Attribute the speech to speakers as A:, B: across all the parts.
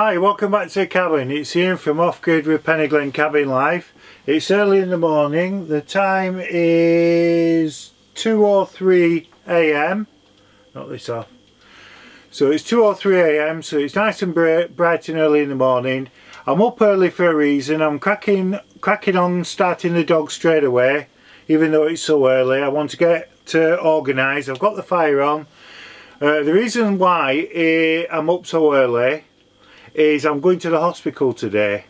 A: Hi, welcome back to the cabin. It's Ian from Off Grid with Peniglen Cabin Life. It's early in the morning. The time is 2:03 a.m. Not this off. So it's 2:03 a.m. so it's nice and bright and early in the morning. I'm up early for a reason. I'm cracking on starting the dog straight away, even though it's so early. I want to get organised. I've got the fire on. The reason why I'm up so early is I'm going to the hospital today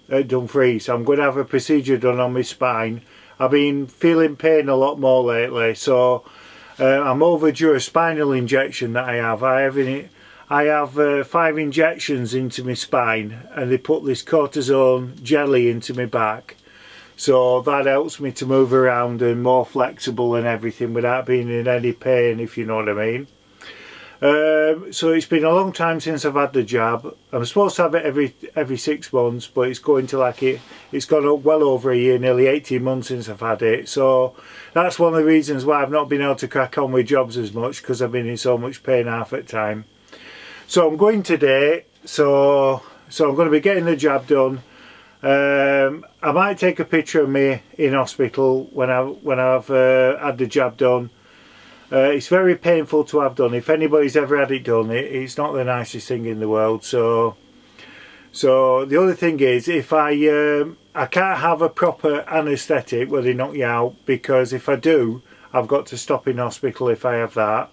A: at Dumfries. I'm going to have a procedure done on my spine. I've been feeling pain a lot more lately, so I'm overdue a spinal injection that I have. I have 5 injections into my spine, and they put this cortisone jelly into my back, so that helps me to move around and more flexible and everything without being in any pain, if you know what I mean. So it's been a long time since I've had the jab. I'm supposed to have it every 6 months, but it's going to it's gone up well over a year, nearly 18 months since I've had it. So that's one of the reasons why I've not been able to crack on with jobs as much, because I've been in so much pain half at time. So I'm going today, so I'm going to be getting the jab done. I might take a picture of me in hospital when I've had the jab done. It's very painful to have done. If anybody's ever had it done, it's not the nicest thing in the world. So the other thing is, if I can't have a proper anaesthetic where they knock you out, because if I do, I've got to stop in hospital if I have that.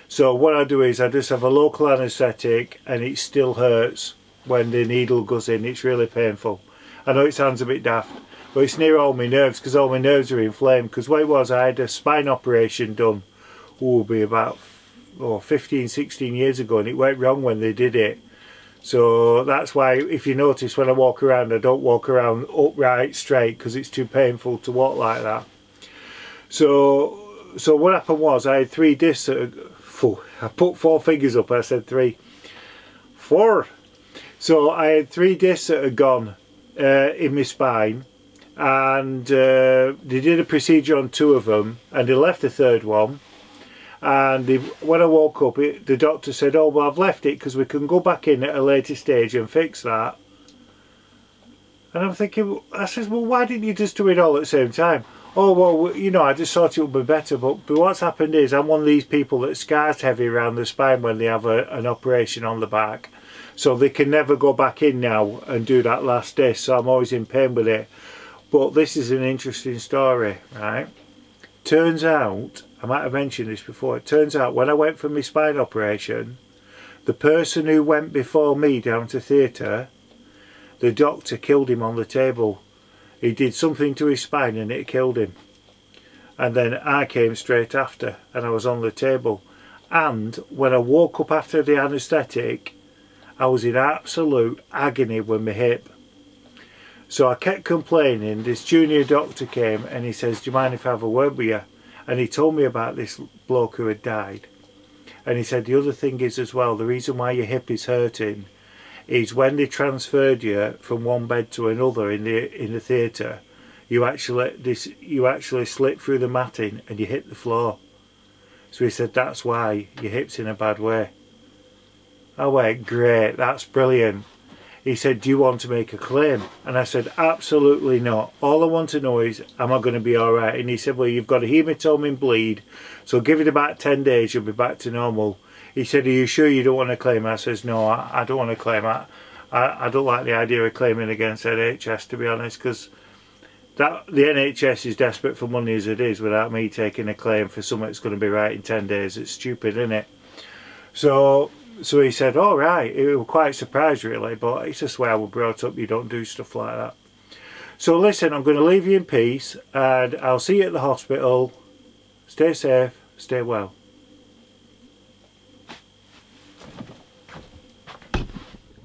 A: So what I do is I just have a local anaesthetic, and it still hurts when the needle goes in. It's really painful. I know it sounds a bit daft, but it's near all my nerves, because all my nerves are inflamed. Because what it was, I had a spine operation done, will be about 15-16 years ago, and it went wrong when they did it. So that's why, if you notice, when I walk around, I don't walk around upright straight, because it's too painful to walk like that. So what happened was, I had 3 discs I put 4 fingers up, I said 3 4 so I had 3 discs that had gone in my spine, and they did a procedure on 2 of them, and they left the 3rd one. And when I woke up, the doctor said, "Oh, well, I've left it because we can go back in at a later stage and fix that." And I'm thinking, I says, "Well, why didn't you just do it all at the same time?" "Oh, well, you know, I just thought it would be better." But what's happened is, I'm one of these people that scars heavy around the spine when they have an operation on the back. So they can never go back in now and do that last disc. So I'm always in pain with it. But this is an interesting story, right? Turns out, I might have mentioned this before, it turns out when I went for my spine operation, the person who went before me down to theatre, the doctor killed him on the table. He did something to his spine and it killed him. And then I came straight after, and I was on the table. And when I woke up after the anaesthetic, I was in absolute agony with my hip. So I kept complaining. This junior doctor came and he says, "Do you mind if I have a word with you?" And he told me about this bloke who had died. And he said, "The other thing is as well, the reason why your hip is hurting is when they transferred you from one bed to another in the theatre, you actually slipped through the matting and you hit the floor. So he said, that's why your hip's in a bad way." I went, "Great, that's brilliant." He said, "Do you want to make a claim?" And I said, "Absolutely not. All I want to know is, am I going to be alright?" And he said, "Well, you've got a hematoma and bleed, so give it about 10 days, you'll be back to normal." He said, "Are you sure you don't want to claim?" I says, "No, I don't want to claim. I don't like the idea of claiming against NHS, to be honest, because the NHS is desperate for money as it is, without me taking a claim for something that's going to be right in 10 days. It's stupid, isn't it?" So he said, "All right." He was quite surprised, really, but it's just the way I was brought up. You don't do stuff like that. So listen, I'm going to leave you in peace, and I'll see you at the hospital. Stay safe, stay well.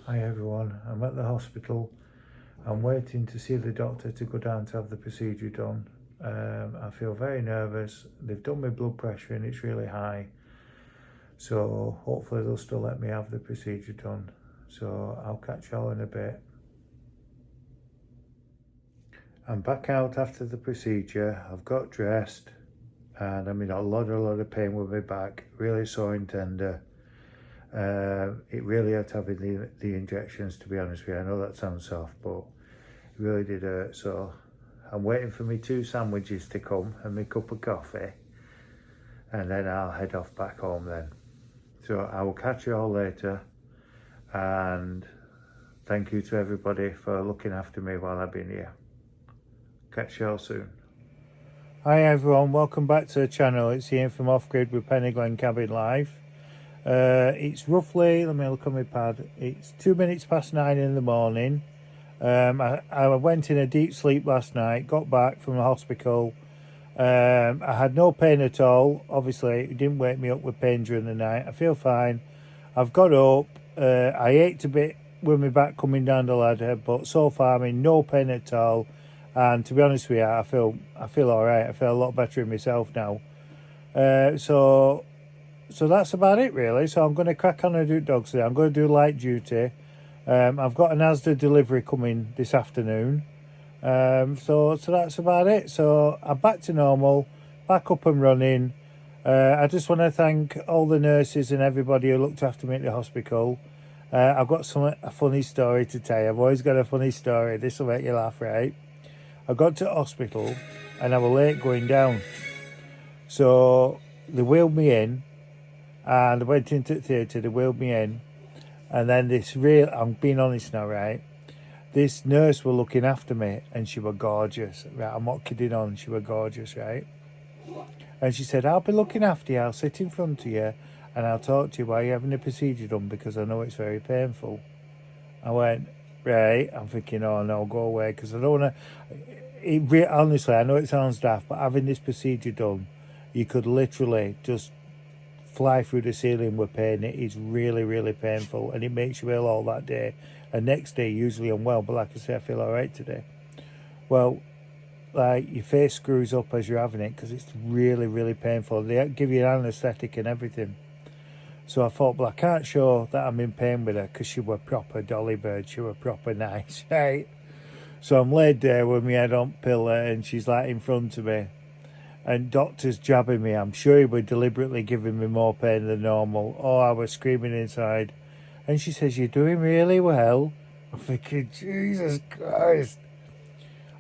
A: Hi everyone, I'm at the hospital. I'm waiting to see the doctor to go down to have the procedure done. I feel very nervous. They've done my blood pressure and it's really high. So hopefully they'll still let me have the procedure done. So I'll catch y'all in a bit. I'm back out after the procedure. I've got dressed and I'm in a lot of pain with my back, really sore and tender. It really hurt having the injections, to be honest with you. I know that sounds soft, but it really did hurt. So I'm waiting for me 2 sandwiches to come and my cup of coffee, and then I'll head off back home then. So I will catch you all later, and thank you to everybody for looking after me while I've been here. Catch you all soon. Hi everyone, welcome back to the channel. It's Ian from Off Grid with Peniglen Cabin Life. It's roughly, let me look on my pad, it's 2 minutes past 9 in the morning. I went in a deep sleep last night, got back from the hospital. I had no pain at all. Obviously it didn't wake me up with pain during the night. I feel fine. I've got up, I ached a bit with my back coming down the ladder, but so far I'm in no pain at all. And to be honest with you, I feel all right. I feel a lot better in myself now. So that's about it really. So I'm going to crack on and do dogs today. I'm going to do light duty. I've got an Asda delivery coming this afternoon. So that's about it. So I'm back to normal, back up and running. I just want to thank all the nurses and everybody who looked after me at the hospital. I've got a funny story to tell you. I've always got a funny story. This will make you laugh, right? I got to the hospital and I was late going down. So they wheeled me in, and I went into the theatre, they wheeled me in, and then I'm being honest now, right? This nurse was looking after me and she was gorgeous, right? I'm not kidding on, she was gorgeous, right? And she said, I'll be looking after you, I'll sit in front of you and I'll talk to you while you're having the procedure done because I know it's very painful. I went, right, I'm thinking, oh no, go away, because I don't want to, honestly, I know it sounds daft, but having this procedure done, you could literally just fly through the ceiling with pain. It is really, really painful, and it makes you ill all that day. And next day, usually unwell, but like I say, I feel all right today. Well, like, your face screws up as you're having it, because it's really, really painful. They give you an anaesthetic and everything. So I thought, well, I can't show that I'm in pain with her, because she were proper dolly bird. She were proper nice, right? So I'm laid there with my head on pillow, and she's like in front of me. And doctor's jabbing me. I'm sure he was deliberately giving me more pain than normal. Oh, I was screaming inside. And she says, you're doing really well. I'm thinking, Jesus Christ.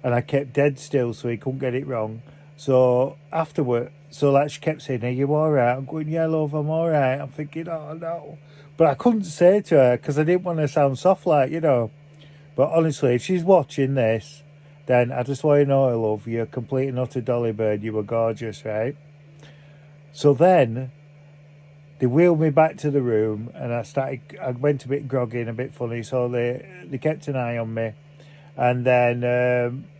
A: And I kept dead still so he couldn't get it wrong. So afterward, like she kept saying, are you all right? I'm going, yeah, love, I'm all right. I'm thinking, oh, no. But I couldn't say to her because I didn't want to sound soft like, you know. But honestly, if she's watching this, then I just want you to know, love, you're a complete and utter dolly bird. You were gorgeous, right? So then they wheeled me back to the room and I went a bit groggy and a bit funny. So they kept an eye on me. And then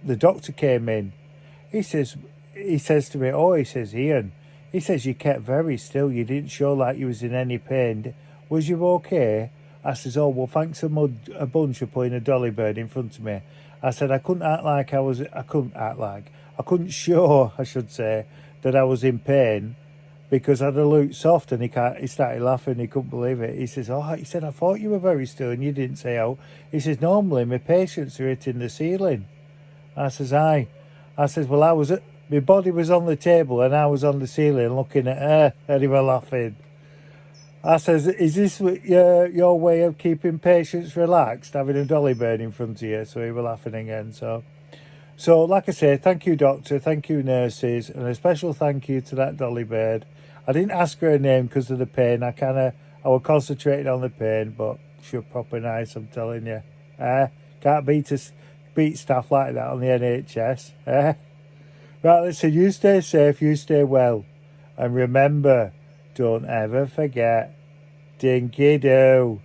A: the doctor came in. He says to me, he says, Ian, he says, you kept very still. You didn't show like you was in any pain. Was you okay? I says, oh, well, thanks a bunch for putting a dolly bird in front of me. I said, I couldn't show, I should say, that I was in pain because I'd have looked soft. And he started laughing. He couldn't believe it. He says, he said, I thought you were very still and you didn't say out. He says, normally my patients are hitting the ceiling. I says, aye. I says, well, my body was on the table and I was on the ceiling looking at her, and he was laughing. I says, is this your way of keeping patients relaxed, having a dolly bird in front of you? So he was laughing again. So like I say, thank you, doctor, thank you, nurses, and a special thank you to that dolly bird. I didn't ask her name because of the pain. I was concentrating on the pain, but she was proper nice, I'm telling you. Can't beat staff like that on the NHS. Right, listen, you stay safe, you stay well. And remember, don't ever forget, dinky-doo.